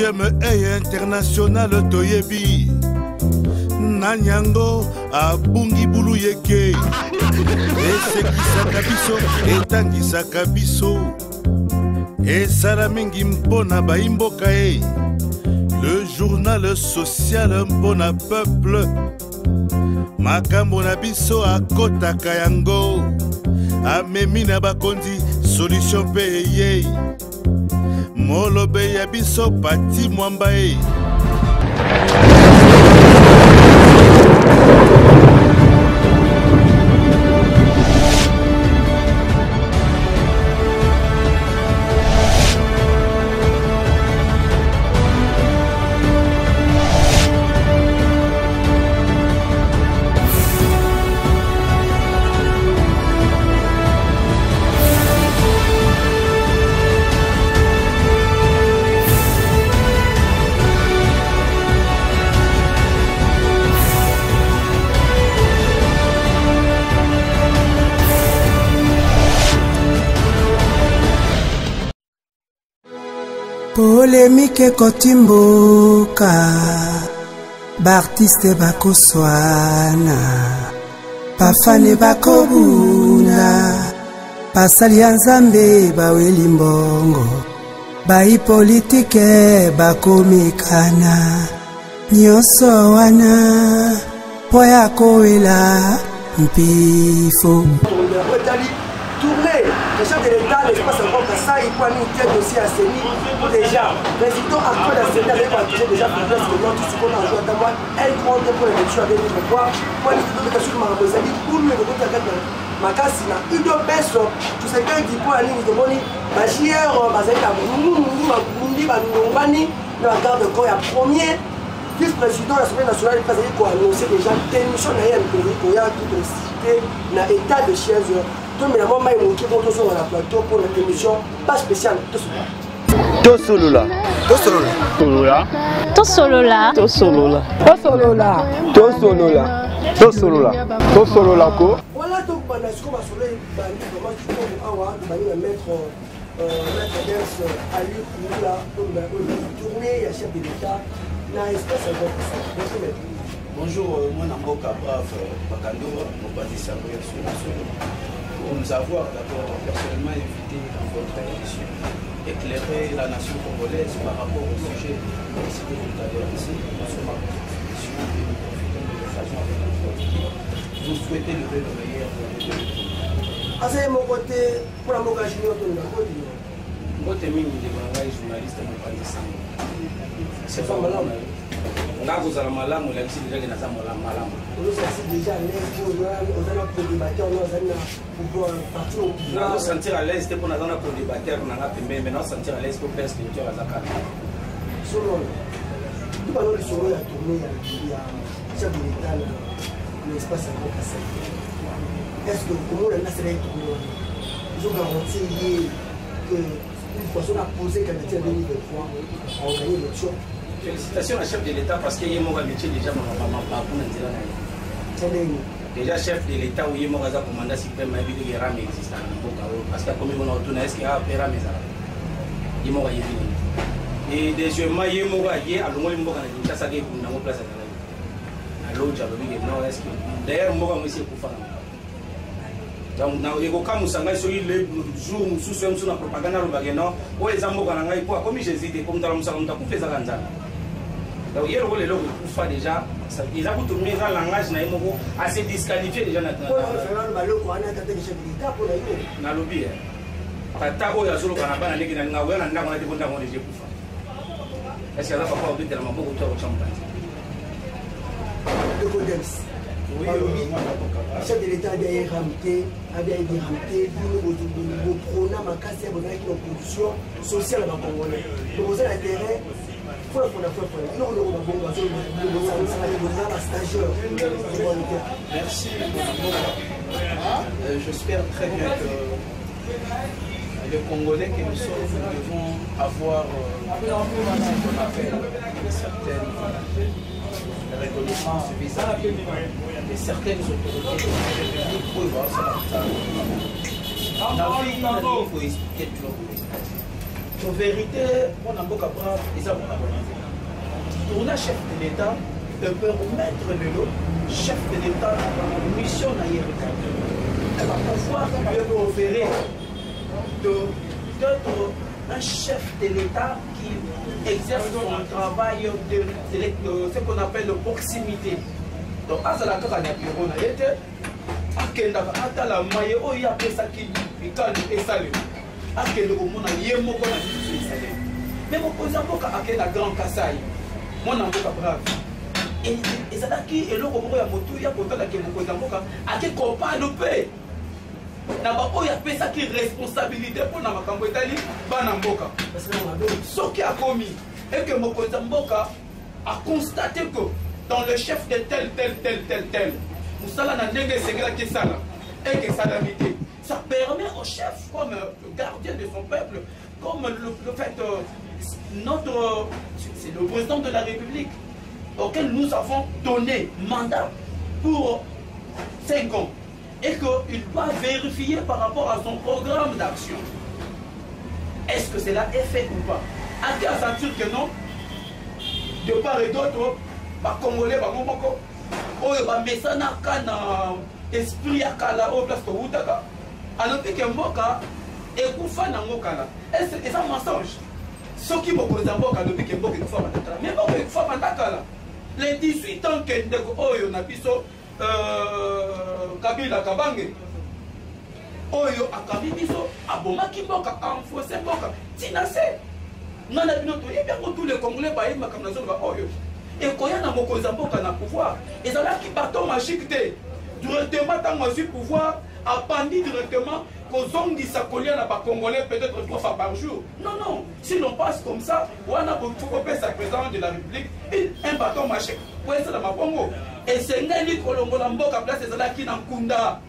GMA international toyebi Nanyango abungi bulu yeke esekisaka biso etangisaka biso esala mingi mpona baimboka e le journal social mpona peuple makambo na biso akotaka yango amemi na bakonzi solution mpe eye molobe ya biso pati mwamba e Polémique kotimboka Bartiste bakoswana Bafane bakobuna Basali ya Nzambe baweli mbongo Bai politike bakomikana Nyonso wana Poya kowela mpifo le chef de l'État l'espace encore que ça, il peut aller au dossier à CENI pour déjà. Président actuel de la CENI avait partagé déjà pour le tout ce qu'on a joué à moi. Elle compte pour l'élection à 2023. Pour les questions de Marabozali, pour le vote à Makasina, Udo Besso, tout ce qui peut aller au Moni, Bachier, Bazeta, Mundi, Banongani, la garde de corps, il y a premier vice-président de l'Assemblée nationale, il a annoncé déjà démission à l'État tout le cité dans l'état de chaise. Mais la maman est montée pour sur la plateau pour une émission pas spéciale. Tosolola. Tosolola. Tosolola. Tosolola. Tosolola. Tosolola. Tosolola. Tosolola ko. Voilà donc Banasco va sur les bandits comment tu peux avoir de mettre Ders Ali Koula comme tourner à chef de l'État dans l'espace avec ça. Bonjour, moi Namboka Brave Bakando, mon parti Samuel Sounassolo. Pour nous avoir d'abord personnellement invité dans votre émission, éclairer la nation congolaise par rapport au sujet décidé tout à l'heure ici. Nous sommes en compétition et nous profitons de l'occasion avec notre équipe. Vous souhaitez lever le meilleur pour nous. À mon côté, pour la Moka Junior, tu nous as dit. Ngote mingi de Bangai journaliste mon parti Samuel. C'est pas malin. Ngakuzala malamu lakini ndege na zamu la malamu. Nous sommes déjà à l'aise pour débattre, nous allons partir au pouvoir. Nous sentir à l'aise pour nous pour débattre, nous allons mais nous sentir à l'aise pour faire ce que tu as à faire. Selon nous allons le sourire à tourner il y a chef de l'État l'espace à Moka. Est-ce que comment on a serré tourner? Je garantis que une personne a posé candidature 2023 a gagné l'élection. Félicitations à chef de l'État parce qu'il y a un métier déjà déjà chef de l'État où il y a un commandant suprême qui a existé parce que comme on a retourné est-ce qu'il y a un périmètre il y a un et deuxièmement il y a un place à l'autre d'ailleurs moi monsieur Koufana donc il y a un musanga sur le jour où sous sur la propagande non où les amours comme j'hésite comme dans le musanga pour faire ça. Donc, il y a le déjà, ils ont tout mis dans le langage assez disqualifié déjà. Dans le biais. Tata Oya Zolo Kanabana, les gens qui ont été est-ce qu'il y a pas oublié tellement beaucoup de champagne? Oui, le chef de l'État a bien ramté, nous prenons ma casse et l'opposition sociale à la Congolais. Nous avons l'intérêt. Merci. J'espère très bien que les Congolais que nous sommes, nous devons avoir ce qu'on appelle certaines reconnaissances vis-à-vis de certaines autorités pour voir ça. Faut expliquer tout. En vérité, mon amboka brave, ils ont pour un chef de l'État, de permettre le chef de l'État dans mission à Yérika. Elle va pouvoir lui offrir d'être un chef de l'État qui exerce son travail de ce qu'on appelle de proximité. Donc, à ce moment-là, on a été à la maille, où il y a des gens qui mais mon président a un grand Kassai, mon amboka brave. Et ça qui est le robot à moto, il y a pourtant la mon président a qui compas le paix. N'a pas eu à ça qui responsabilité pour la Makambo Italie, Banamboka. Ce qui a commis et que mon président a constaté que dans le chef de tel, Moussala n'a pas été et que ça l'a mis. Ça permet au chef, comme le gardien de son peuple, comme le fait, c'est le président de la République, auquel nous avons donné mandat pour 5 ans, et qu'il doit vérifier par rapport à son programme d'action. Est-ce que cela est fait ou pas? À qui a senti que non? De part et d'autre, les Congolais, les esprit à Kala, au place de Woutaka. Alors que Mboka est Koufa dans Mokala. Et c'est un mensonge. Ce qui me pose à Mboka depuis que Mboka est Koufa Mandakala. Mais Mboka est Koufa Mandakala. Les 18 ans que Oyo n'a piso Kabila Kabange. Oyo a Kabibiso, Abomaki Mboka, enfoncé Mboka. Tinase. Non, tous les Congolais, ils sont comme la zone Oyo. Et quand il y a un Mboka dans le pouvoir, ils ont là qui bâton magique. Directement, dans le pouvoir, a bandit directement qu'aux hommes qui s'accolent à la Congolais peut-être 3 fois par jour. Non, non. Si l'on passe comme ça, on a beaucoup de président de la République, un bâton magique. Oui, c'est dans ma Congo. Et c'est un livre que l'on a en place, c'est là qui n'a Kunda.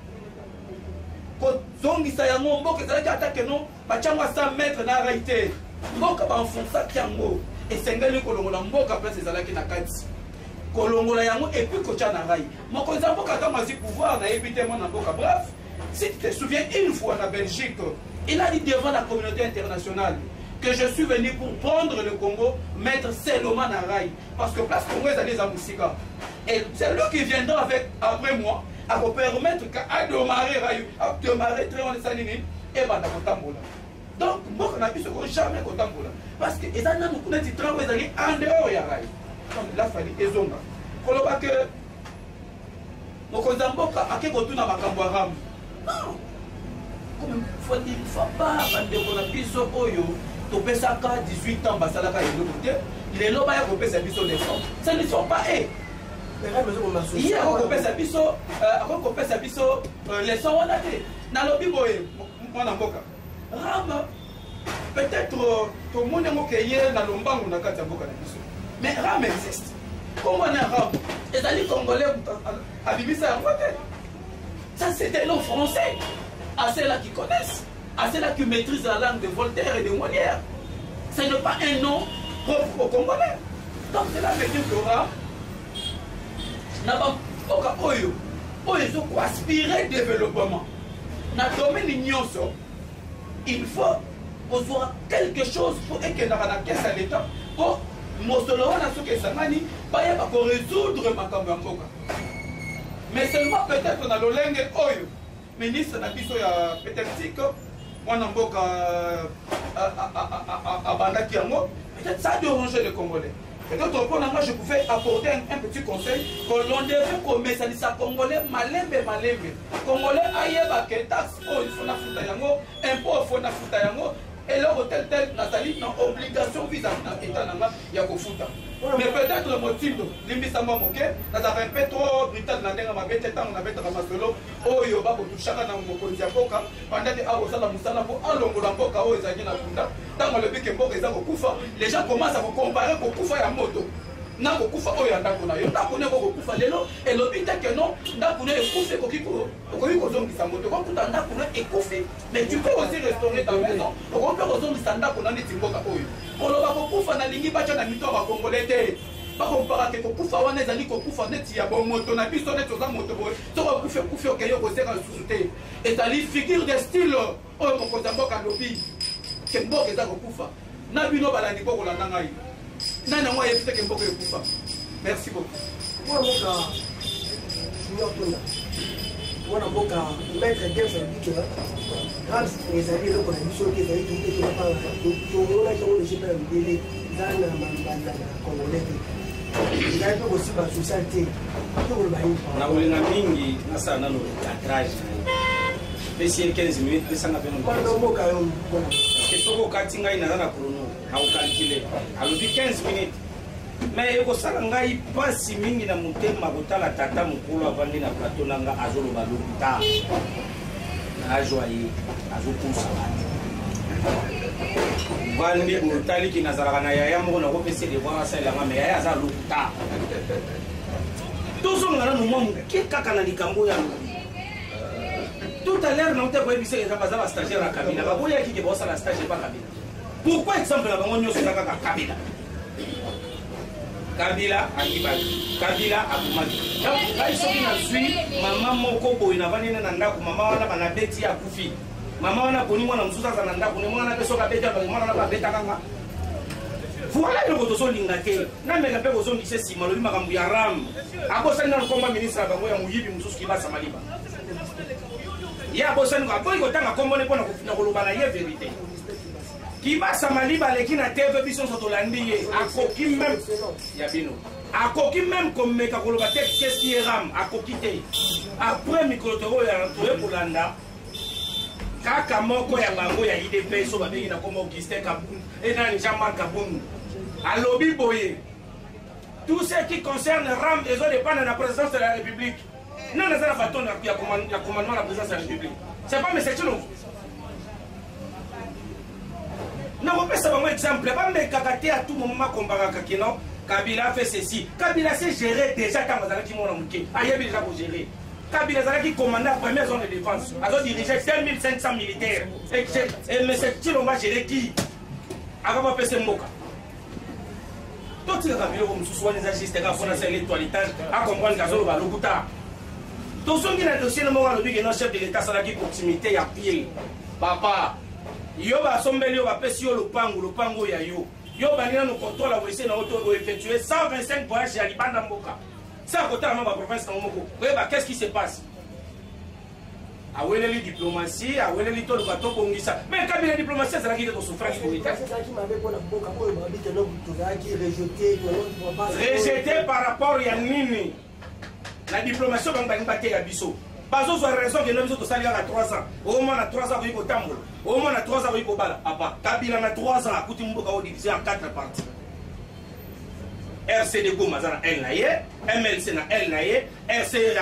Quand on dit ça, il y a un mot qui attaque, non, pas 100 mètres dans la réalité. Mboka va enfoncer Kiango. Et c'est un livre que l'on a en place, c'est là qui n'a Kati. Kolongola yango et puis kocha na rai. Mon président Mboka dans ma pouvoir na évité mon Mboka bref. Si tu te souviens une fois en Belgique, il a dit devant la communauté internationale que je suis venu pour prendre le Congo, mettre Seloma na rai parce que place Congo est allé à Moussika. Et c'est lui qui viendra avec après moi à vous permettre qu'à démarrer rai, à démarrer très loin de Sanini et banda kotambola. Donc Mboka n'a pu se jamais kotambola parce que ils ont nous connaître travail d'aller en dehors ya rai. Là, il fallait ezonga. Quand on voit que mon Mboka a quelque chose dans ma camboire. Non. Comme il ne faut pas qu'on a pu so oyo. Tu peux ça 18 ans, basalaka et l'autre côté. Les lobas qui ont fait sa leçon. Ça ne sont pas eux. Hier, on a fait sa leçon. On a dit. Dans le biboé, mon Mboka. Ram. Peut-être tout le monde est hier dans le mbango na kati Mboka na biso. Mais Ram existe. Comment on a Ram? Les Congolais à Bibisa ça c'est des noms français. À ceux-là qui connaissent, à ceux-là qui maîtrisent la langue de Voltaire et de Molière. Ce n'est pas un nom propre aux Congolais. Donc cela veut dire que Ram n'a pas oyo aspirer développement. Dans le domaine ignoso, il faut avoir quelque chose pour que la caisse à l'État. Mais seulement peut-être on a le lingue oyo ministre na biso ya peut-être on a mboka à bandaki yango peut-être ça a dérangé les Congolais. Peut-être pour moi je pouvais apporter un petit conseil que l'on devait commencer à Congolais malembe Congolais ayeba que taxe il faut na futa yango impôt faut na futa yango. Et là, tel Nathalie n'a obligation vis-à-vis de l'État, il y a futa. Mais peut-être le motif de l'Imbissama Moké, nous avons un peu trop brutal dans la bête, on avait Ramasolo, oh yoba, pour tout chacun dans mon police à Boka, pendant que Awosala Moussala pour Alongola Boka, oh, ils ont Funda, dans le but que Boka est à Koufa, les gens commencent à vous comparer pour Koufa et à Moto. Na kokufa oyo ndakona yo ndakona ko kokufa lelo et l'hôpital que non ndakona ekufe kokiko kozongisa moto ko kuta ndakona ekufe mais tu peux aussi restaurer ta maison ko peut kozongisa ndakona neti mboka oyo koloba kokufa na lingi bacha na mito ba Congolais te ba kompara ke kokufa wana ezali kokufa neti ya bon moto na biso neti oza moto boye to kokufa okeyo kozeka susu te ezali figure de style oyo kokoza mboka lobi ke mboka eza kokufa na bino balandi mpo kolanda ngai nani yango ayebi te ke mboka ekufa. Merci beaucoup. Wana mboka maître James dit que grâce les années là qu'on a mis sur les années qui étaient pas on a eu le GP MDL dans la banda congolais il a eu aussi la société tout le bain na ulinga mingi na sana no atrás pesi 15 minutes pesa na peno kwa mboka yo parce que soko katinga ina na chrono na ukalkile alobi 15 minutes mais ekosala ngai pasi mingi na motema kotala tata mokolo avandi na plateau na nga azoloba lokuta ajoye azokusa vandi otaliki nazalaka na yaya moko nakopesa devoir asalelanga me yaya aza lokuta tozonga nano mwa moke kaka na likambo ya tout à l'heure naute koyebisa eza baza bastagiaire na kabila baboyaki ke baosala stage pa kabila pourquoi exemple na bango nyonso eza kaka kabila Kabila akibaki Kabila akumaki donc ngai soki nazwi mama moko boye navandi na ndako mama wana banabeti akufi mama wana boni mwana mosusu aza na ndako ne mwana mpe soki abeti mwana na babetaka nga voilà eloko tozolinga te nameka mpe kozongisa nsima lobi makambo ya ram abosani na lokomba ministre ya bango ya moyibi mosusu kibasa maliba ye abosani aboyi kotanga kombone mpo na koloba na ye verité Kibasa Maliba leki na TV biso so tolandi ye akoki même ya bino akoki même comme meka koloba te qu'est-ce qui est ram akoki te après micro toro ya toye kolanda kaka moko ya bango ya IDP so babengi na komo Augustin Kabun et na Jean-Marc Kabun alobi boye tout ce qui concerne ram et zo dépend de la présidence de la République non na za baton ya commandement de la présidence de la République c'est pas mais c'est tout. Non, on peut savoir un exemple. À tout moment, Kabila fait ceci. Kabila sait gérer déjà quand vous avez dit mon nom. Aïe, déjà pour gérer. Kabila qui commande la première zone de défense. Alors diriger 2500 militaires. Et mais c'est on va gérer qui? Avant de faire ce mot. Tout ce Kabila comme ce soit les agistes, les fondations, les toilettages, à comprendre qu'Azolo va l'occuper. Tout ce qui est dossier, le chef de l'État, c'est la proximité à pied. Papa. Yo ba sombeli yo ba pesi yo lopango ya yo ba nina no contrôle avoisin na auto effectuer 125 voyages ya libanda mboka ça côté na ba province na moko ba qu'est-ce qui se passe aweleli diplomatie aweleli to ba to bongisa mais kabila diplomatie ça qui de souffrance politique c'est ça qui m'avait pour la mboka ko ba dit que non tout ça qui rejeté par rapport ya nini la diplomatie ba te ya biso Bazo a raison que nous sommes à 3 ans. Au moins à 3 ans, il faut tambour. Au moins à 3 ans, il faut bala. Kabila a 3 ans, à Koutimbo divisé en 4 parties. RCD Goma na L naye, MLC na L naye, RC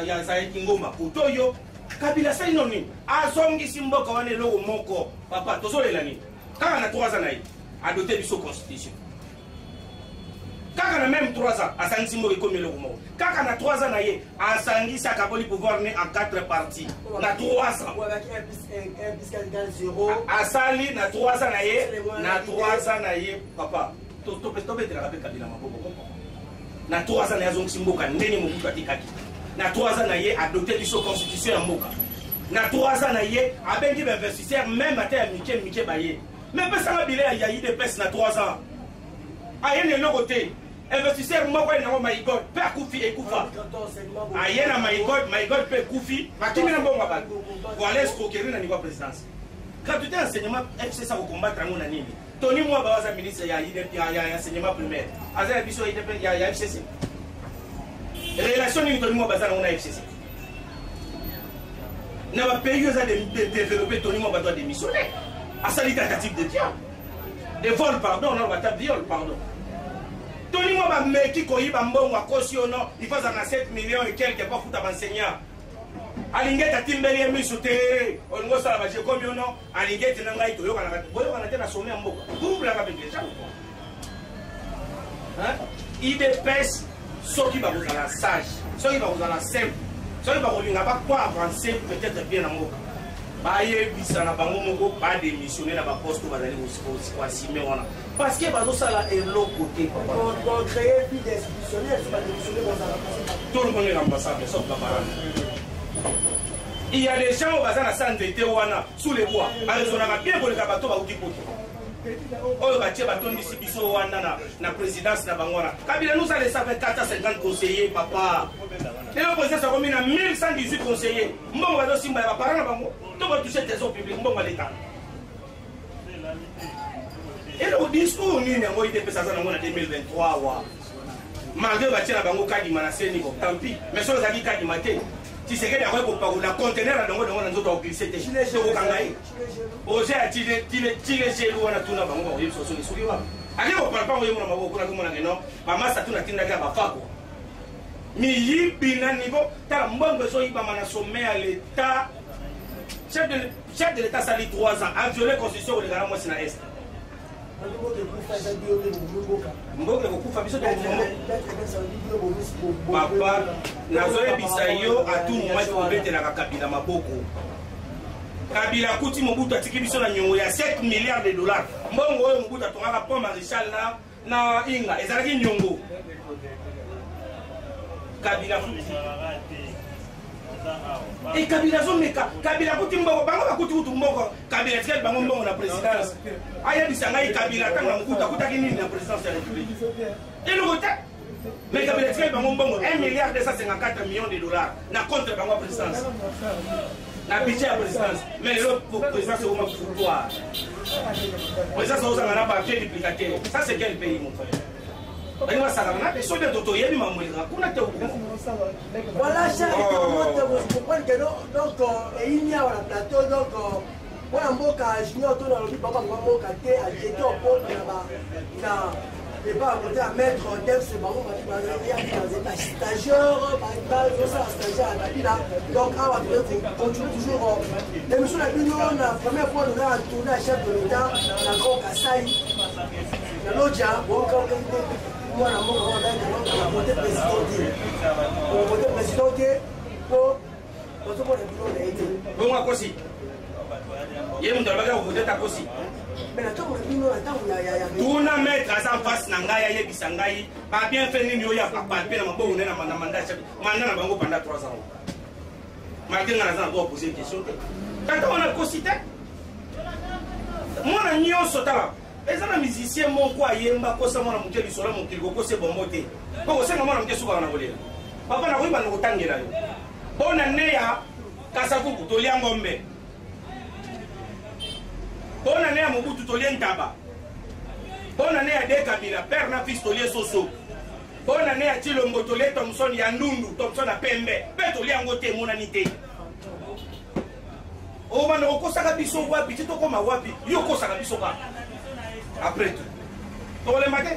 ya Zaidi Ngoma Kutoyo. Kabila sa inoni. Azongi simboka wane logo moko. Papa, tozolela ni. Kaka na 3 ans naye, adopté biso constitution. Kaka na même 3 ans, asangi simboka ikomi logo moko. Kaka na 3 ans naye, asangi sakaboli pouvoir né en 4 parties. Na 3 ans. Asali na 3 ans naye, na 3 ans naye, papa. Na 3 ans naye azongi simboka ndeni mobutu atikaki. Na 3 ans naye adopté biso constitution ya mboka. Na 3 ans naye abengi ba investisseur même ata ya mike baye. Mais pesa nga bile ya yide pesa na 3 ans. Ayene no côté. Investisseur moko ina ngo my god pe akufi ekufa. Ayena my god pe kufi. Makimi na mbonga ba. Voilà escroquerie na niveau présidence. Gratuité enseignement FC ça pour combattre ngo na nini. Tony moi baza ministre ya enseignement primaire. Azala biso ya FCC. Relation ni Tony moi baza na FCC. Na ba pays za de développer Tony moi doit démissionner. À sa tentative de tir. De vol pardon, on va taper viol pardon. Tony moi ba meki ko yiba mbongo akosiono, il faut en 7 millions et quelques pas fouta enseignant. Alingeta timbeli emisute ongo sala ba je combien non alingeta nanga ito yoka na boyo kana tena somé mboka double ka bengeja hein IDPS soki ba kozala sage soki ba kozala simple soki ba kolinga ba quoi avancer peut-être bien na mboka ba yebisa na bango moko ba démissionner na ba poste ba dali ko assumer wana parce que bazo sala eloko côté pour créer plus d'institutionnels c'est pas démissionner dans la tout le monde est l'ambassadeur sauf la parole Il y a des gens au bazar à Sanzete Wana, sous les bois. Alors, on a bien pour les bateaux à Oudipoto. Oh, bah, tiens, bateau d'ici, biso Wana, la présidence, la Bangwana. Kabila nous a laissé avec 450 conseillers, papa. Et le président a remis à 1118 conseillers. Mbongo va aussi, ma parole, tout va toucher le trésor public, Mbongo l'État. Et le discours, nous avons été fait en 2023. Malgré que la banque a dit que tant pis, mais si on a dit que si c'est que la conteneur a donné dans notre glissé, c'est au Kangaï. Osez à tirer chez nous, on a tout dans la banque, on a sur les souvenirs. Allez, on ne parle pas de mon nom, maman, ça tourne à Tindaga à Fako. Mais il y a un niveau, tu as un bon besoin de sommet à l'État. Chef de l'État, ça dit 3 ans, a violé la constitution de la Moissina Est. Papa, nazoe bisayo à tout moment il faut mettre la Kabila maboko. Kabila kuti Mobutu atiki biso na nyongo ya 7 milliards de dollars. Mbongo oyo Mobutu atongaka pont Maréchal na inga ezalaki nyongo. Kabila et Kabila zomeka Kabila kuti mbongo bango bakuti kutu mbongo Kabila tkeli bango mbongo na présidence aya bisanga Kabila tanga mkuta kutaki nini na présidence de la République et le côté mais Kabila tkeli bango mbongo 1 milliard 254 millions de dollars na contre bango présidence na budget à présidence mais le président c'est vraiment foutoir président c'est osanga na papier duplicateur ça c'est quel pays mon frère? Voilà, cher vous comprenez que donc il y a un plateau donc voilà mboka junior tout dans le papa mboka té a jeté au pôle là et pas côté à mettre Dev c'est bon on va dire stagiaire par stagiaire là donc on continue toujours l'émission la première fois on a tourné à chef de l'État la Grand Kassai la Lodja moi la mort on a voté président pour bon quoi si il y a un travail au voter ta aussi mais la tombe tout na mettre en face na ngai ya bisangai pas bien fait nini oya papa pe na mabo na mandat na bango pendant 3 ans malgré na za doit poser question quand on a cosité moi na nyonso tala ezana musicien moko ayemba kosa mwana muke bisola mokili ko se bombote ko senga mwana muke suka na bolela papa na kuiba na kutangela yo bona neya kasavuku tolia ngombe bona neya Mobutu tolia ntaba bona neya de Kabila père na fils tolia soso bona neya Chilombo tolia Thomson ya ndundu Thomson na pembe pe tolia ngote mona nite o bana okosaka biso wapi titokoma wapi yo kosaka biso ba après tout pour le matin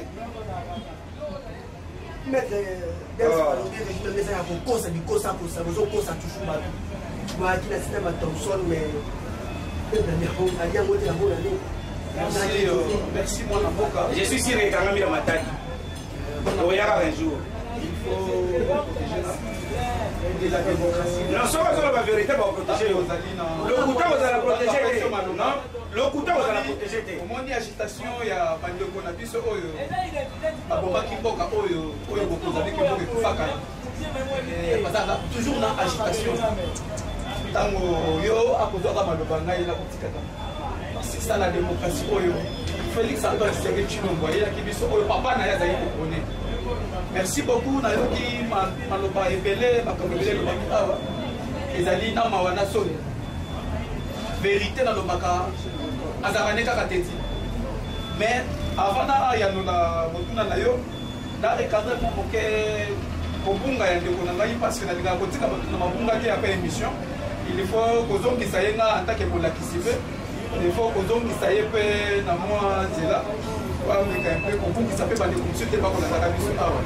mettre des régime de ça pour cause du cause pour ça vous cause toujours mal moi qui la système à Thomson mais merci mon avocat je suis sûr que quand même il m'a dit il y aura un jour il faut protéger la démocratie non c'est la vérité va protéger le couteau vous allez protéger le couteau vous allez protéger au moins agitation ya bandeko na biso oyo babomba kimboka oyo bokozali ke boke kufaka bazala toujours na agitation tango yo akozwaka maloba ngai na kotikaka c'est ça la démocratie oyo Félix Antoine Tshisekedi Tshilombo ayelaki biso oyo papa na ye azali kokone merci beaucoup nayoki maloba ebele makambo ebele elobaki awa ezali na mawa na soni vérité nalobaka azalaka ne kaka teti mais avant na yanola motuna na yo na recadre mo moke kobunga ya ndeko na ngai parce que nalingaka kotika bato na mabunga te après émission il faut kozongisa ye nga en tant que molakisi mpe il faut kozongisa ye mpe na mwa nzela wameka mpe kobungisa mpe bandeko mosusu te bakolandaka biso awa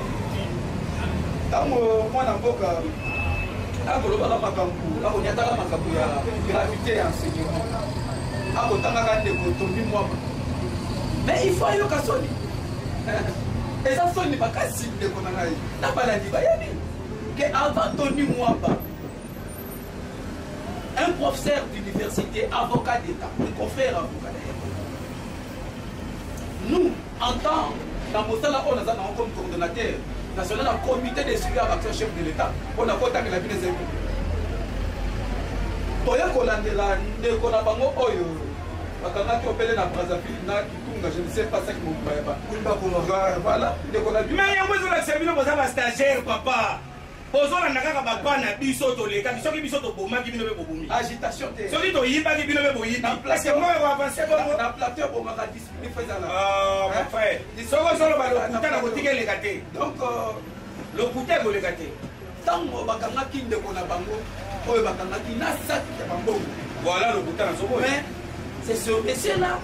ntango mwana mboka akolobaka makambo akonyataka makambo ya gravité ya enseignement akotangaka ndeko tombi mwamba mais il faut ayoka soni eza soni makasi ndeko na ngai na balandi bayebi ke avant Tony Mwamba un professeur d'université, avocat d'État, un confrère avocat d'État. Nous, en tant que comme coordonnateur national du comité de suivi à l'action chef de l'État, on a voté avec la ville des impôts. toya kolandela ndeko na bango oyo bakangaki opele na Brazzaville na Kitunga, je ne sais pas ça qui m'ouvre pas. Voilà, ndeko na mais yango ezolakisa bino boza bastagiaire papa ozolanda kaka bapana biso toleka soki biso tobomaki bino mpe bobomi agitation te soki toyibaki bino mpe boyibi parce que moi koavanse bongo na plateau bomaka discipline fezala mon frère soko ozoloba lokuta na kotika eleka te donc lokuta ekoleka te ntango bakangaki ndeko na bango oyo bakangaki na saki ya bambongo voilà lokuta na soko mais c'est ce monsieur là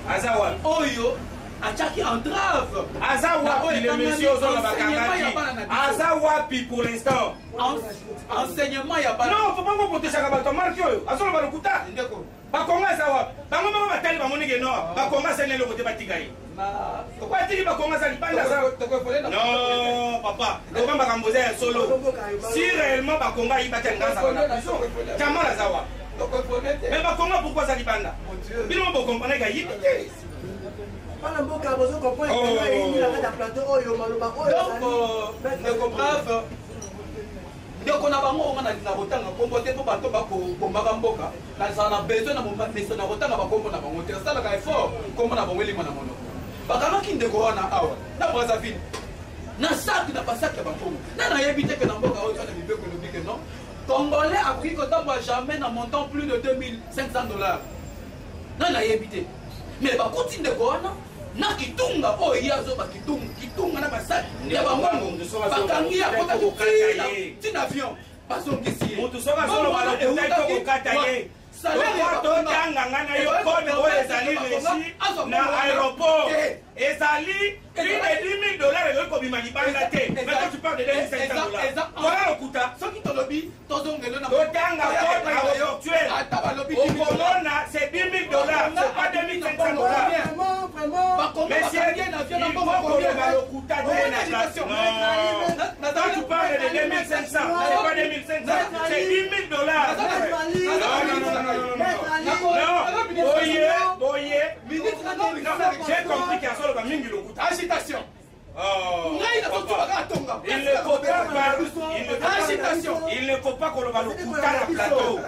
aza wapi oyo atiaki entrave aza wapi le monsieur ozoloba bakangaki aza wapi pour l'instant enseignement ya bana non faut pas kopotesaka bato marki oyo azoloba lokuta ndeko bakongo aza wapi bango moko batali bamonike no bakongo aza nde eloko te batika ye batiki bakongo aza libanda non papa loba makambo eza ya solo si réellement bakongo ayibaki anganza wana prison jamal aza wapi mais bakongo pourquoi aza libanda bino bokompanaka yibi te Pana mboka bozo comprendre que il a fait plateau oyo maloba oyo ndeko brave ndeko na bango nga na kotanga kombo te po bato bakombaka mboka nazala na besoin na momeso na kotanga bakombo na bango te asalaka effort kombo na bango elima na monoko bakamaki ndeko wana awa na Brazzaville na saki na basaki ya bakongo na nayebi te ke na mboka oyo na mibeko elobi ke non congolais akoki kotambola jamais na montant plus de $2500 na nayebi te mais bakuti ndeko wana na Kitunga oyo ye azoba Kitunga na basaki ya bangongo bakangi ya kotaki tina avion bazongisi ye motu soki azoloba lokuta kokata ye totanganga na yo kode oyo ezali resi na aéroport ezali plus de $10,000 ezoki kobima libanda te maintenant tu parles de $2,500 voilà lokuta soki tolobi tozongelo na totanga code aéroportuel okomona c'est $10,000 c'est pas $2,500 monsieur il faut koloba lokuta te na quand tu parles de $2,500 c'est pas $2,500 c'est $10,000 non boye j'ai compris qu'il y a solo mingi lokuta agitation il ne faut pas qu'on le lokuta na plateau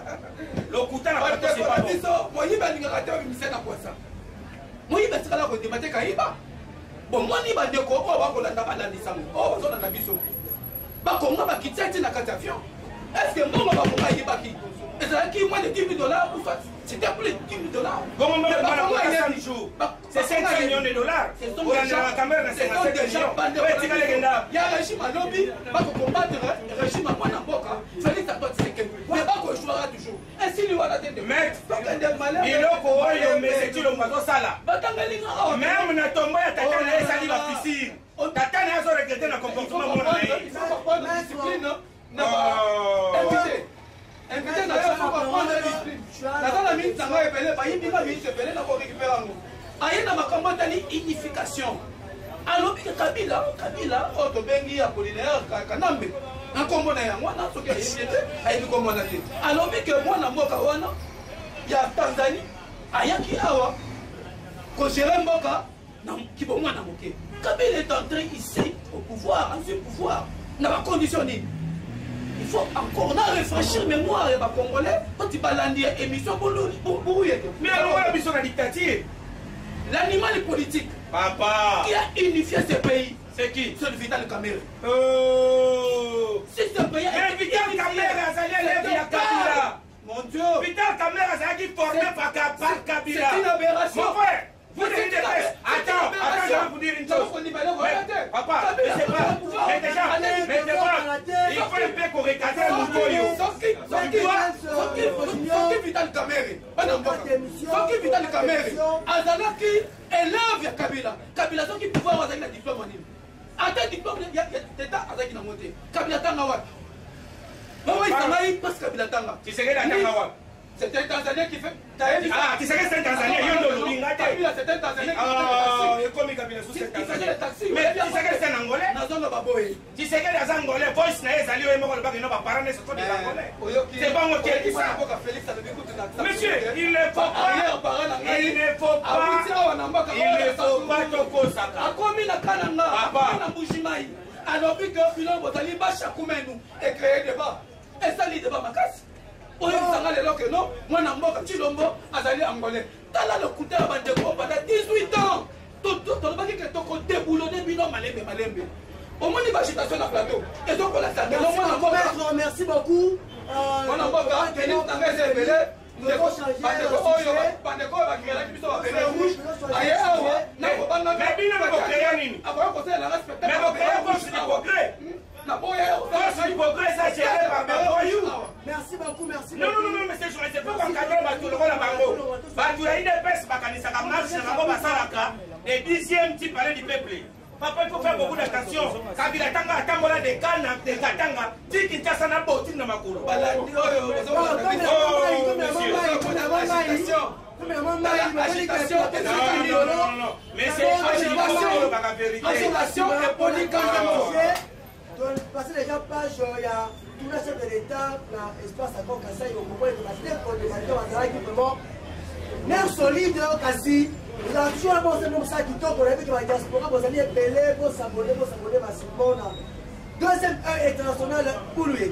lokuta na plateau c'est pas bon moyiba lingaka te obimise na kwasa moyiba tikala kodima te kayiba bomoni bandeko oyo bakolanda balandisango oyo bazolanda biso bakonga bakitya ti na kati avion est ce que mbongo bakonga yibaki ezalaki moins de $10,000 ou soit c'était plus de $10,000 bon moment de 5 jours c'est 5 millions de dollars pour la caméra de 57 millions ouais tika legenda ya régime alobi bakocombattre régime mwana mboka Félix Antoine Tshisekedi mais bakochoira toujours ainsi liwana te maître biloko oyo meseki longo azosala batangalinga même na tombo ya tata na ezali bafisire tata na azo regrete na comportement mona na ye discipline invité na chef pour prendre discipline nazala minute nango ebele bayibinga minute ebele na korécupérer yango aye na makambo atali unification alobi ke kabila oyo tobengi apolinaire kanambe na nkombo na yango wana soki ayebi ete ayebi nkombo wana te alobi ke mwana mboka wana ya Tanzanie ayaki awa kogere mboka na kibomwana moke Kabila est entré ici au pouvoir, en ce pouvoir na bacondition nini. Il faut encore réfléchir mémoire ya Congolais quand tu balandi émission pour mais alors on a besoin de dictature. L'animal politique papa qui a unifié ce pays, c'est qui? C'est le Vital Kamerhe. Oh, c'est ce pays. Mais Vital Kamerhe a salé les via Kabila. Mon Dieu. Vital Kamerhe a été formé par Kabila. C'est une aberration. Mon frère, vous dites attends, je vais vous dire une chose. Papa, je sais pas. Mais déjà, il faut un peu qu'on recadre le Moutoyo. Soki Vital Kamerhe. Soki Vital Kamerhe. Azalaki élève ya Kabila. Kabila soki pouvoir azali na diplôme nini. Ata diplôme ya teta azaki na moté. Kabila tanga wapi? Maman Isamaï parce Kabila tanga. Tu sais que la tanga wapi? C'est un Tanzanien qui fait. Ah, tu sais que c'est un Tanzanien, il y a un Lobinga. Kabila, c'est un Tanzanien qui fait. Comme Kabila sous cet Tanzanien. Mais tu sais que c'est un Angolais? Tu sais que les Angolais, voice na ezali o emoko le baki no ba parane c'est des Angolais. C'est pas moi qui ai dit ça. Monsieur, il ne faut pas toko saka. Akomi na kananga, na Mbujimayi. Alors que Filon Botali ba chakumenu et créer débat. Et ça li débat makasi. oyo sanga lelo que non moi na mboka Chilombo azali angolais tala le couteau à bandeko pendant 18 ans tout le que toko déboulonner bino malembe au moins l'agitation sur le plateau et donc on a merci beaucoup on a pas gagné dans les événements bandeko bakreelaki biso bapele rouge aye awa merci beaucoup, merci. Non, mais c'est sûr, c'est pas comme cadre, tout le monde a bango. Tu as une épaisse, bakanisa comme marche, na bango basalaka. Et dixième type parler du peuple. Papa, il faut faire beaucoup d'attention. Kabila tanga atambola de Kana, de Katanga, dit qu'il t'a sana boti na makolo. Mais c'est agitation et politique. Passer déjà page, il y a tout le chef de l'État, l'espace à Grand Kassai, au moment de la qui vraiment nerf solide, Kassi. Nous avons toujours pensé comme ça qui tombe pour la vie de la diaspora, vous allez appeler, vous s'abonner massivement. Deuxième heure internationale pour lui.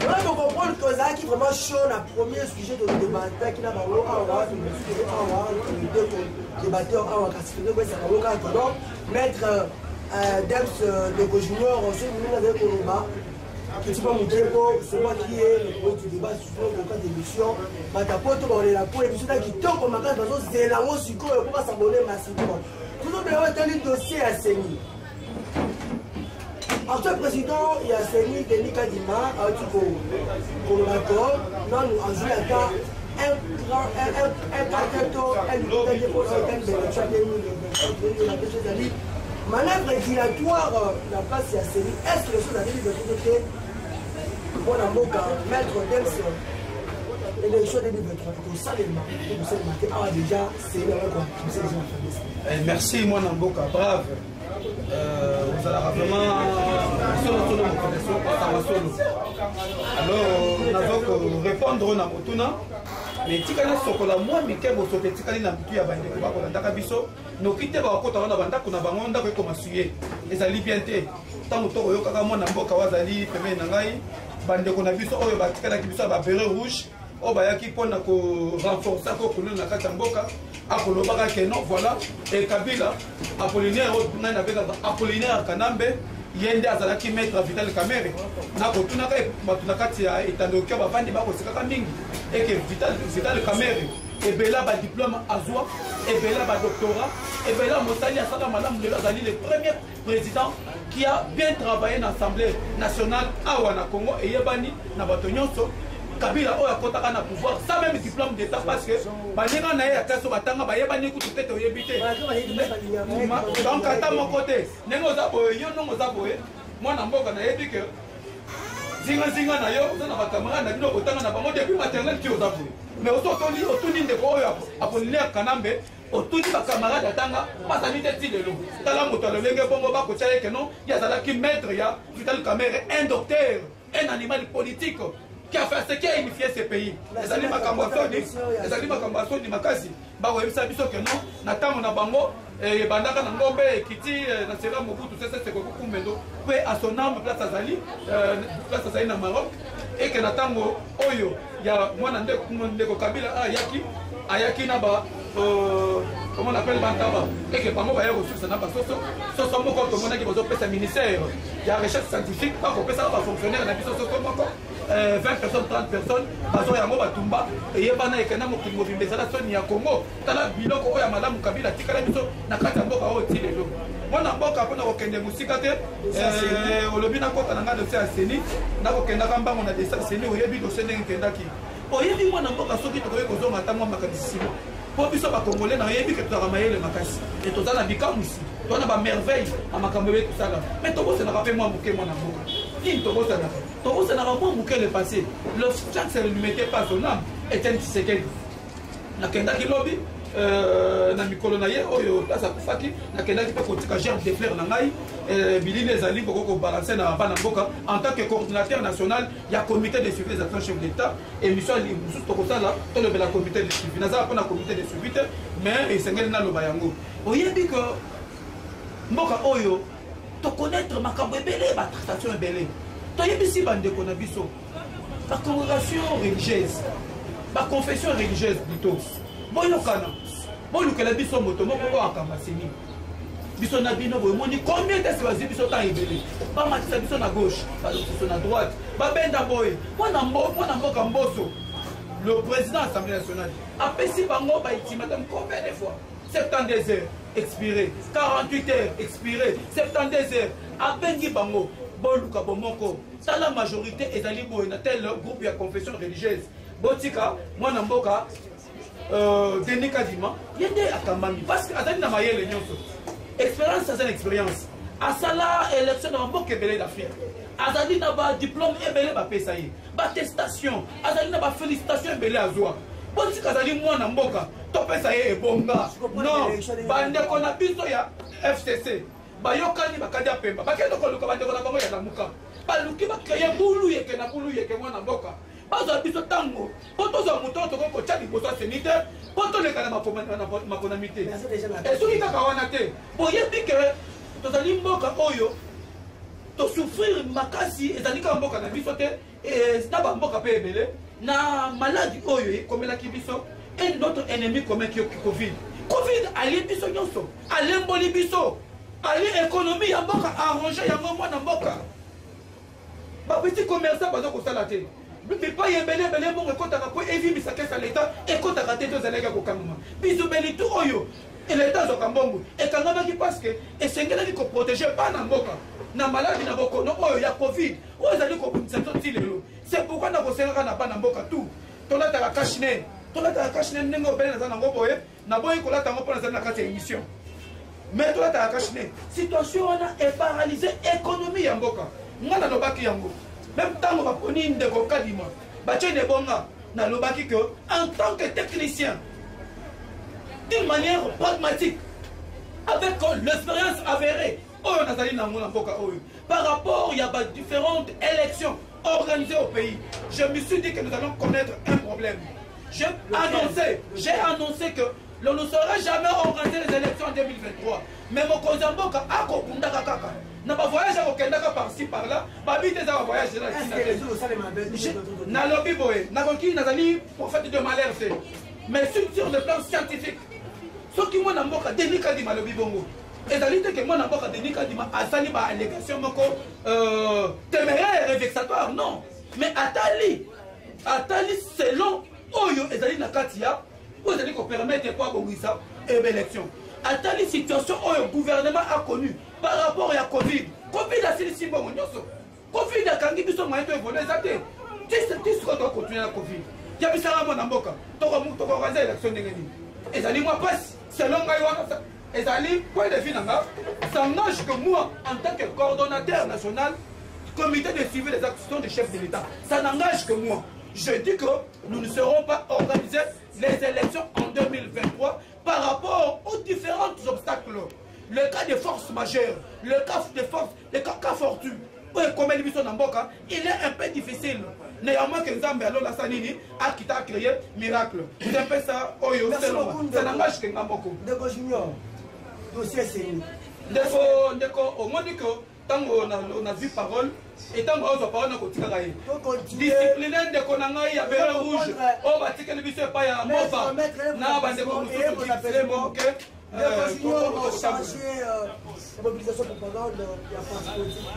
Vous comprenez que ça qui vraiment chaud, le premier sujet de débat qui n'a pas mettre Dems de Junior, aussi, nous avons Koloba. C'est moi qui ai le point du débat sur le cas d'émission. Matapoto, on est là pour l'émission qui tombe comme un cas dans nos élans, sur quoi on va s'abonner massivement. Tout le monde a un dossier à Séni. En tant que président, il y a Séni, Denis Kadima, Kolobato. Nous avons joué à cas manœuvre dilatoire la place à Séni. Est-ce que les choses arrivent de l'autre côté pour la Moka, mettre Dems l'élection 2023 pour ça les marques déjà c'est là. Merci moi Namboka, brave. Vous allez vraiment alors nous avons répondre à Motuna. Mais tikana sokola moi mike bo sote tikali na bitu ya bande ko ba ko ndaka biso no kite ba ko tawana banda ko na bango ndako ko masuye ezali bien te tango to yo kaka mona mboka wazali peme na ngai bande ko na biso oyo ba tikala ki biso ba beret rouge o ba yaki pona ko renforcer ko ko na kata mboka akolo baka ke non voilà et Kabila Apollinaire na na beka Apollinaire Kanambe yende azalaki maître Vital Kamerhe na ko tunaka batuna kati ya etandokia bavandi bako sikaka mingi et que Vital Kamerhe et bela ba diplôme azwa et bela ba doctorat et bela mosali asala madame de azali le premier président qui a bien travaillé dans l'Assemblée nationale awa na Congo et yebani na bato nyonso Kabila oya kotaka na pouvoir sans même diplôme d'état parce que baninga na ya kaso batanga bayebani kutu tete oyebite donc ata mon côté nengo za boye yo nongo za boye mwana mboka na yebi que zinga na yo na bakamera na bino kotanga na bango depuis maternel ki oza boye mais otuni ndeko oyo Apollinaire Kanambe otuni bacamarade atanga basali te ti lelo tala moto alolenge bongo bakotya ye ke non yazalaki maître ya Vital Kamerhe un docteur un animal politique qui a fait ce qui a unifié ce pays. Les amis Makambasoni, Makasi, Bawa Sabiso que non, Natamo Nabango, et Bandaka Nangombe, Kiti, Nasera Mobutu, c'est beaucoup Mendo, puis à son âme, place Azali na Maroc, et que Natango, Oyo, il y a moi Nandeko Kabila, Ayaki Naba, comment on appelle Bantaba, et que Bango va y avoir ressources Naba Soso Moko, tout le monde qui va faire un ministère, il y a recherche scientifique, pas qu'on peut ça va fonctionner, on a vu Soso Moko. 20 personnes, 30 personnes, bazo yango batumba et yebana ekena mokimo bimbezala soni ya Congo tala biloko oya malamu Kabila tikala biso na kati ya mboka oyo tilelo mwana mboka pona kokende musika te olobi na kota na nga dossier ya Séni na kokenda ka mbango na dossier Séni oyebi dossier ndenge kendaki oyebi mwana mboka soki tokoki kozonga ata mwa makanisi po biso bakongole na oyebi ke tozalaka mayele makasi et toza na bikamusi toza na bamerveille ya makambo ebe tosala mais tobosenaka mpe mwa moke mwana mboka nini tobosanaka tobosanaka mwa moke le passé le fiancé ne mettait pas son âme Etienne Tshisekedi nakendaki lobi na mikolo na ye oyo place akufaki nakendaki mpe kotika germe de fleur na ngai bilili ezali koko kobalanse na bana mboka en tant que coordinateur national ya comité de suivi des actions chef d'état émission mosusu tokosala tolobela comité de suivi nazala mpona comité de suivi te mais esengeli naloba yango oyebi ke mboka oyo tokonaître makambo ebele batraction ebele toyebisi bandeko na biso la congrégation religieuse, la confession religieuse plutôt. Bon, il y a bon, le Canada, son moto, mon papa a camassini. Bisson a bien envoyé combien de fois bisson a révélé. Pas matissa bisson à gauche, pas bisson à droite. Pas ben d'abord. Moi Kamboso, le président de l'Assemblée nationale, a péci bango ba iti madame combien de fois? 72 heures expiré, 48 heures expiré, 72 heures. A bengi bango, bon luka bomoko. Ça la majorité est allée pour un tel groupe de confession religieuse. Botika, moi Namboka, Denis Kadima, il y a des akamami parce que Azali na mayele nyonso. Expérience, c'est une expérience. À ça là, élection dans beaucoup de d'affaires. Azali n'a pas diplôme et belé ba pesaye. Ba attestation. Azali n'a pas félicitation et belé azwa. Bon si Azali moi na mboka, to pesaye e bonga. Non, bande ko na biso ya FCC. Ba yokani ba kadia pemba. Ba kendo ko luka bande ko na bango ya muka. Ba luki ba créer bulu yeke na bulu yeke moi na mboka. Ba za biso tango. Poto za muto to ko tchali bosa senite. Poto le kana ma konamité. Et soki kaka wana te. Boyebi ke tozali mboka oyo to souffrir makasi ezali ka mboka na biso te et na ba mboka pe ebele na maladie oyo komelaki biso et notre ennemi commun qui Covid. Covid ali biso nyonso, alemboli biso, ali économie ya mboka arranger yango mwana mboka. Ba petit commerçant bazo ko sala te. Mais pas yebele bele mo ko taka ko evi misaka sa l'état et ko taka te to zalega ko kamuma. Biso beli tu oyo. Et l'État de Kambongo, et quand on a dit parce que, et c'est qu'il a dit qu'on protégeait pas Namboka, na maladie na boko, non, il y a Covid, où ils ont dit qu'on c'est pourquoi nous avons pas Namboka tout. Ton a la cachine, ton a la cachine, n'engo ben dans un boye, n'a boye qu'on a tant pour la carte émission. Mais toi, tu as la cachine. Situation est paralysée, économie Yamboka. Moi, na lobaki Yango. Même temps, on va prendre une de Kokadima. Baché de Bonga, na lobaki que, en tant que technicien, d'une manière pragmatique, avec l'expérience avérée, par rapport, il y a différentes élections organisées au pays. Je me suis dit que nous allons connaître un problème. J'ai annoncé que l'on ne saura jamais organiser les élections en 2023. Mais mon cousin Boka a kokunda kaka. Na ba voyage au Kendaka par-ci par-là, ba bite za voyage là. Na lobby boy, na konki nazali prophète de malheur c'est. Mais sur le plan scientifique, ce qui m'a dit Denis Kadima le bibongo. Et d'ailleurs que moi n'importe Denis Kadima a sali ba allégation moko téméraire et vexatoire non. Mais Atali selon Oyo et d'ailleurs na katia, vous allez qu'on permettre quoi bongisa et élection. Atali situation Oyo gouvernement a connu par rapport à Covid. Covid a sili simbo monyoso. Covid a kangi biso moyen de voler zaté. Tu seras doit continuer la Covid. Il y a bisara mon amboka. Toko organiser élection ngeni. Et d'ailleurs moi passe selon Gaïwana, et d'aller, point de vue, ça n'engage que moi, en tant que coordonnateur national, comité de suivi des actions du chef de l'État, ça n'engage que moi. Je dis que nous ne serons pas organisés les élections en 2023 par rapport aux différents obstacles. Le cas des forces majeures, le cas des forces, le cas fortunes, comme l'émission d'Amboka, il est un peu difficile. Néanmoins que Nzambe alors la Sanini a quitté à créer miracle. C'est un peu ça. Ça n'engage que Ngamboko. Ndeko Junior, dossier c'est Ndeko, au moins que tant on a vu parole et tant on a parole on continue. Discipliné Ndeko Nanga il y a vert rouge. Oh bah tu que le bishop pas ya mofa. Na ba Ndeko Musu mobilisation propagande, il y a pas de politique.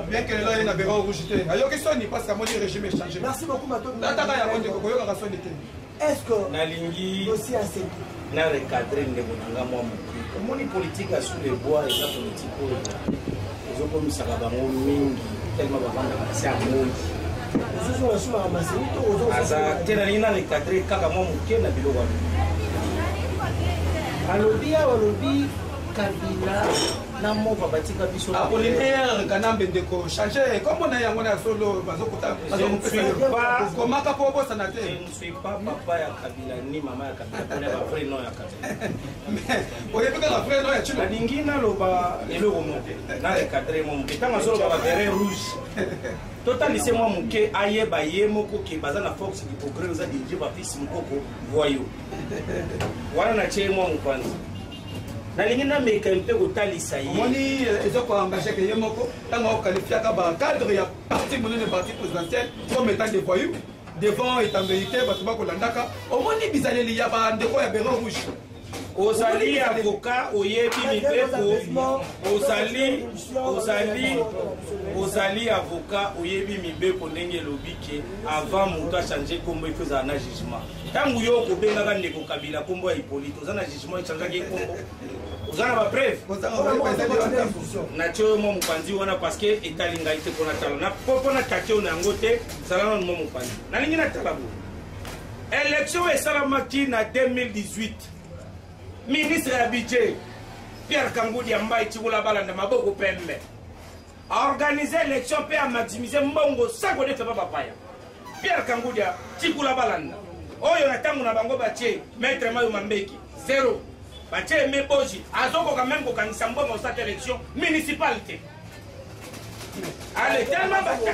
Bien que là il y a un rouge. Il y a question parce que moi le régime est changé. Merci beaucoup Mato. Est-ce que Nalingi aussi assez na recadrer ndeko nanga moi moni politique à sous les bois et la politique ils ont commis ça bango mingi tellement bavanda c'est à moi ce sont sur la ramasse aux asa tena lina recadrer kaka moi muke na biloko alobi Kabila na mova batika biso Apollinaire Kanambe ndeko changer comme on a yango na solo bazokota komaka po bosa na te. Je ne suis pas papa ya Kabila ni maman ya Kabila pour le vrai nom ya Kabila. Mais oye pika la vrai nom ya Chula lingina loba eloko mote na recadrer mon bitanga solo ba vert rouge. Total lycée moi muke ayeba ye moko ke bazana force du progrès za dirige ba fils mukoko voyou. Wana na che moi mkwanza. nalingi nameka mpe kotalisa ye omoni ezokoka engageke ye moko ntango okalifiaka bacadre ya parti monene parti présidentielle comme étant des voyous devant étangeli bato bakolandaka omoni bizaleli ya bandeko ya bero rouge ozali avocat oyebi mibeko ozali avocat oyebi mibeko ndenge elobi ke avant moto achange kombo efe ozala na jugement ntango yo okobengaka ndeko kabila kombo ya hipolite oza na jugement echangeaki kombo oza na bapreve natie oyo mwa mopanzi wana parceke etali ngai te mpona tala mpona take oyo na yango te zala nano mwa mopanzi nalingi natala bo élection esalamaki na 2018 ministre ya budget Pierre Kangudi Yamba etikula balanda maboko pembe a organisé élection pe a maximiser mbongo sango de feba papaya Pierre Kangudi tikula balanda oyo na tangu na bango batie maître Mayo Mambeki 0 batie meboji azoko quand même ko kanisa mbongo sa élection municipalité allez tellement bata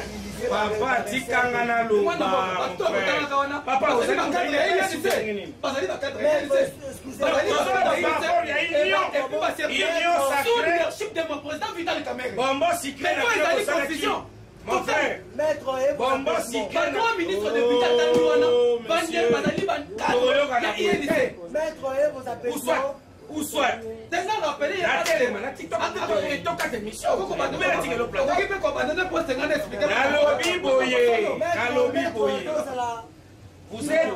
papa tikanga na loba papa ozali Bombo Sikre mon frère maître Bombo Sikre ministre de maître ou soit la télé, la TikTok, vous êtes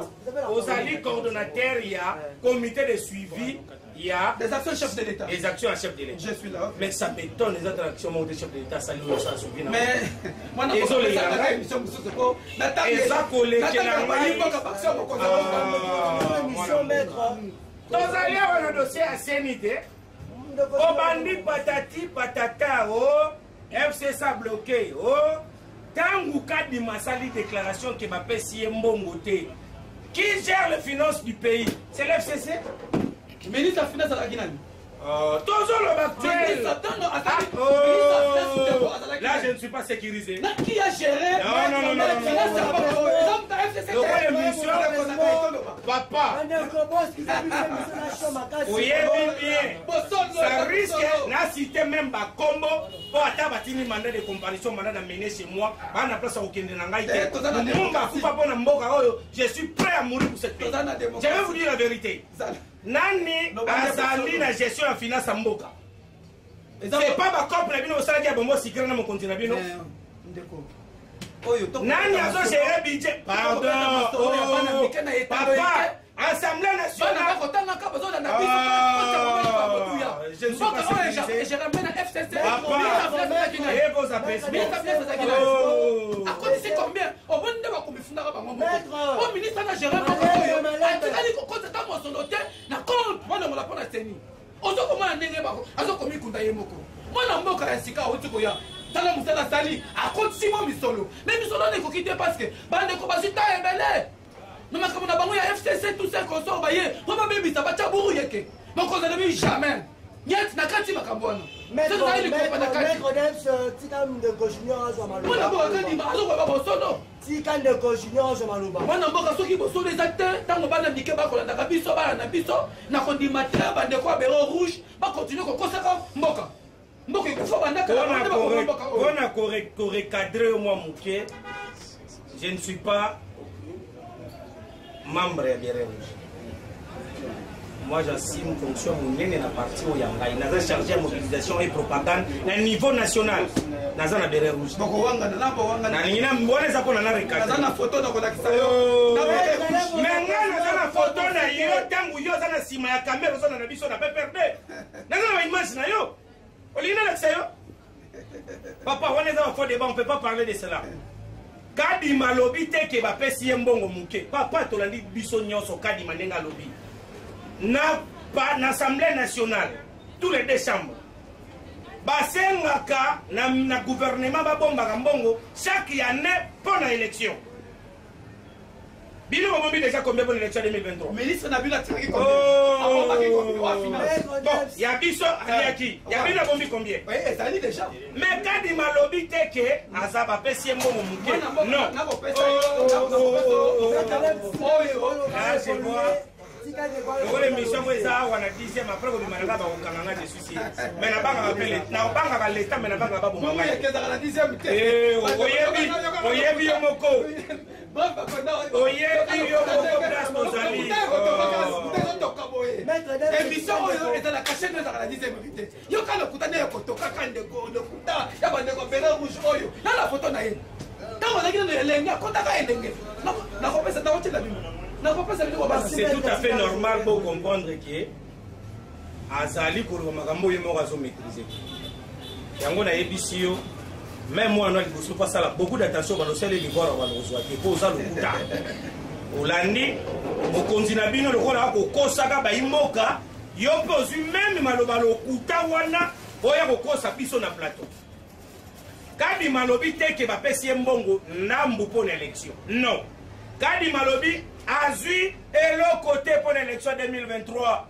aux alliés coordonnateurs, il y a comité de suivi, il y a des actions chefs de l'État. Les actions à chef de l'État. Je suis là. Mais ça m'étonne les autres actions de chef de l'État, ça nous a suivi. Mais moi, je désolé. Dans un lien, on a dossier à CNID. Au bandit patati patata, oh, FCC a bloqué, oh. Tangu Kadi Massali déclaration que ma PSI Mbongote. Qui gère les finances du pays? C'est l'FCC? Ministre de la Finance à la Guinée. Toujours le actuel. Là, je ne suis pas sécurisé. Qui a géré? Non. Papa. Oui, bien. Ça risque, la cité même bas combo, pour attendre batini mandat de comparaison, mandat d'amener chez moi, à la place au Kendenangaï. Je suis prêt à mourir pour cette pays. Je vais vous dire la vérité. Nani azali na gestion ya finance mboka. C'est pas ba couple bino osala dia bombo sikira na mo continent bino. Ndeko. Nani azo gérer budget? Pardon. Papa, Assemblée nationale. Je ne suis pas sécurisé. Et vos appréciations. À quoi c'est combien? Au bon de ma commission au ministre n'a géré pas. Na compte moi na la teni. Ozo koma ndenge bako. Azo komi kunda yemoko. Mwana mboka ya sika otiko ya. Tala musala sali. A compte simo misolo. Mais misolo ne ko quitter parce que bande ko basita ebele. No makamo na bango ya FCC tout ça consort baye. Ko ba bebi ça ba taburu yeke. Donc on ne jamais. Niet na kati makambona. Maître Tikam de Gojunior Azamalo. Mwana mboka kandi ma azo ko ba bosono. Tikam de Gojunior Azamalo. Mwana mboka soki bosono les acteurs tango bana ndike ba kolanda ka biso bana na biso na kondimatra bande ko bero rouge ba continuer ko kosaka mboka. Mboka ko fa banda ka on a recadré moi mouké. Je ne suis pas membre de Béré Rouge. Moi j'assume fonction monnaie na parti au Yangai. Naza chargé à mobilisation et propagande à niveau national. Naza na Béré Rouge. Boko wanga na bo wanga na ngina mbona za pona na recadré. Naza na photo na kola kisayo. Mais naza na photo na yo tangu yo za na sima ya caméra zo na biso na PPRD. Naza na image na yo. Olina na kisayo. Papa, on est en faux débat, on ne peut pas parler de cela. Kadi malobi teke ba pesi mbongo muke. Papa tolandi biso nyonso kadi manenga lobi. Na l'Assemblée nationale, tous les deux chambres. Basengaka na gouvernement ba bomba mbongo chaque année pour l'élection. Bino bombi déjà combien pour l'élection 2023? Ministre Nabila Tiraki combien? Il y a biso aliaki. Il y a bino bombi combien? Oui, ça dit déjà. Mais kadi malobi teke azaba pesi mbongo muke. Non. lokola émission ngo eza awa na 10e après kobimanaka bakokanganga je suis sûr mais nabangaka mpe nabangaka leta mais nabangaka babomanga oyebi yo moko oyebi yo moko place tozali émission oyo ezalaka chaîne ezalaka na 10e invité yoka lokutana ya kotokaka ndeko lokuta ya bandeko bele rouge oyo na la photo na ye ntango azalaki nano elenge akotaka elenge nakopesa nakotela bino nakopesa bino c'est tout à fait normal pour comprendre que azali koloba makambo oyo moko azomaîtrise yango nayebisi yo même moi na liboso mpo asala beaucoup d'attention balosala libora balozwa te mpo oza lokuta olandi mokonzi na bino lokola akokosaka bayimboka yo mpe ozwi meme maloba lokuta wana oya kokosa biso na plateau kadi malobi teke bapesi ye mbongo ndambu mpo na élection non kadi malobi azwi eloko te mpo na élection 2023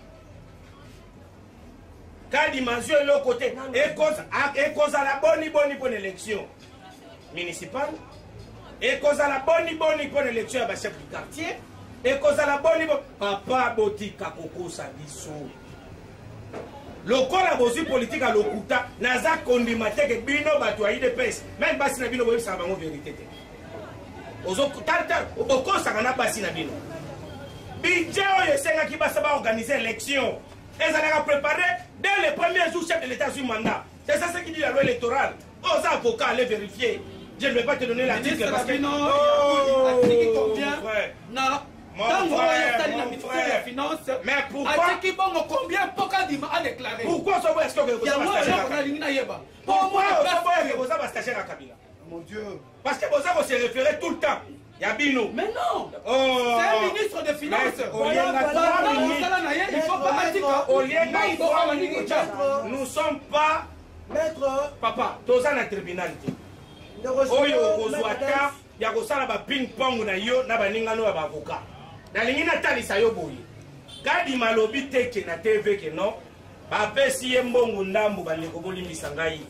kadi mazwi eloko te ekozala boni mpo na élection municipale ekozala boni mpo na élection ya bachef du quartier ekozala boni papa botika kokosa biso lokola bozwi politike ya lokuta naza kondima teke bino bato ya idps meme basi na bino boyebisaka bango verité te okosaka na basi na bino budget oyo esengaki basa baorganize élection ezalaka préparé dès le premier jour chef de l'état azwi mandat c'est ça ce qui dit la loi électorale oza avocat allez vérifier je ne vais pas te donner l'article parce que mais pourquoi mon Dieu, parce que vous se référez tout le temps. Yabino. Mais non. C'est un ministre de finances. Nous ne sommes pas. Maître. Papa, tous en tribunal. Oyo kozwata ya kosala ba ping pong na yo na baninga no ba avocat. Na lingina talisa yo boyi. Kadi malobi teke na TV ke no. Ba pesi ye mbongo ndambu bandeko bolimbisa ngai.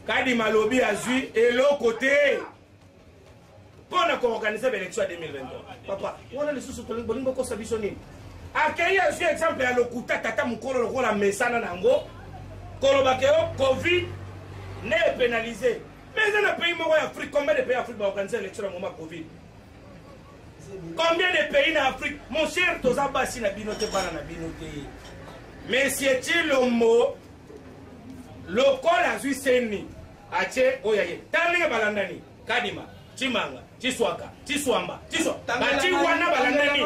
Kadi malobi azui eloko te. Pona ko organiser l'élection 2023. Papa, on a les sous bolingo ko sabiso nini. Akei azui exemple ya lokuta tata mukolo lokola mesana nango. Kolobakeo Covid n'est pénalisé. Mais dans le pays en Afrique, combien de pays en Afrique vont organiser l'élection au moment Covid? Combien de pays en Afrique? Mon cher Tozaba si na binote bana na binote. Mais c'est-il le mot local azui seni ache oyaye. Tani balandani kadima chimanga chiswaka chiswamba chiswa bati wana balandani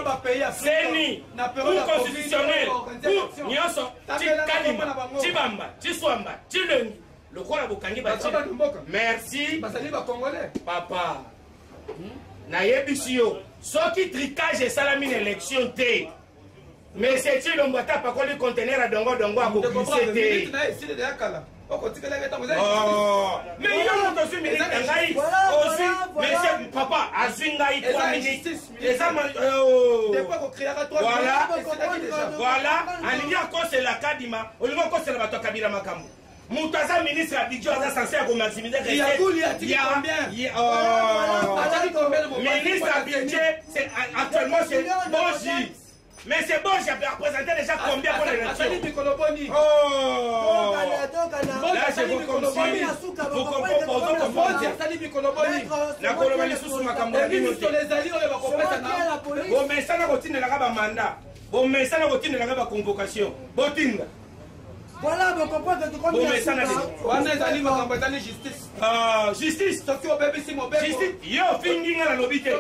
seni pour constitutionnel pour nyoso kadima chibamba chiswamba chilengi. Le quoi la bokangi bati. Merci. Papa. Na yebisio. Soki tricage et salamine élection T. Mais c'est-il le mbata pas qu'on les conteneur à dongo dongo à copier T. Mais il y a un autre ministre Ngai aussi. Mais papa Azingai 3 minutes. Les hommes voilà. En y a cause c'est la kadima. On lui va cause c'est la bateau Kabila Makambo. Moutaza ministre Abidjo a censé maximiser les ministre Abidjo, actuellement c'est Bonji. Mais c'est Bonji qui a représenté déjà combien pour l'élection? Oh! Là je vous confie. Vous comprenez la Colomanie sous ma campagne. Bon, mais ça n'a pas été la mandat. Bon, mais ça n'a pas été la convocation. Botinga. Voilà, vous comprenez que tu comprends ça. Justice. Justice. Justice. Yo, finging à la lobité. Oh,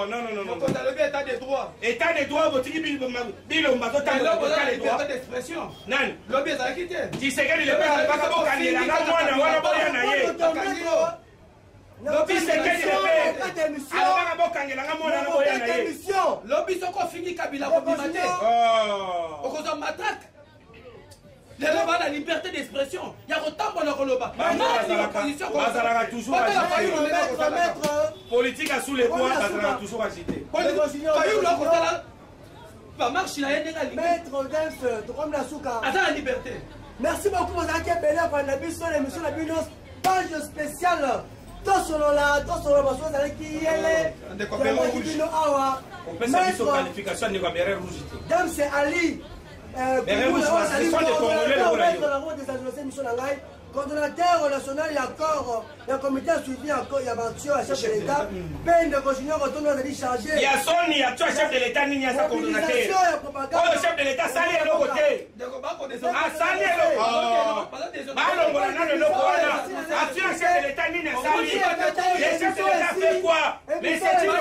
non, non, non, non. État des droits. État des droits, vous tirez Bill Mbato, t'as le droit d'expression. Non. Lobby est quitté. Tu sais qu'elle est pas capable de Lobby c'est quel Lobby sont fini Kabila Robimate. Oh. On matraque. Les gens la liberté d'expression. Il y a autant de Roloba. L'opposition toujours politique à sous les points, toujours agité. Maître d'un feu, comme la souka. Attends la liberté. Merci beaucoup, vous avez belle pour la mission, l'émission La Binos, page spéciale. tosolola baso ezalaki yele bino awa dame c'est Ali coordonnateur national ya corps ya comité de suivi ya action ya chef de l'état peine de continuer retourner dans les chargés ya soni ya chef de l'état nini ya sa coordonnateur oyo chef de l'état sali eloko te asali eloko balongola nano eloko wana action ya chef de l'état nini asali le chef de l'état fait quoi mais c'est une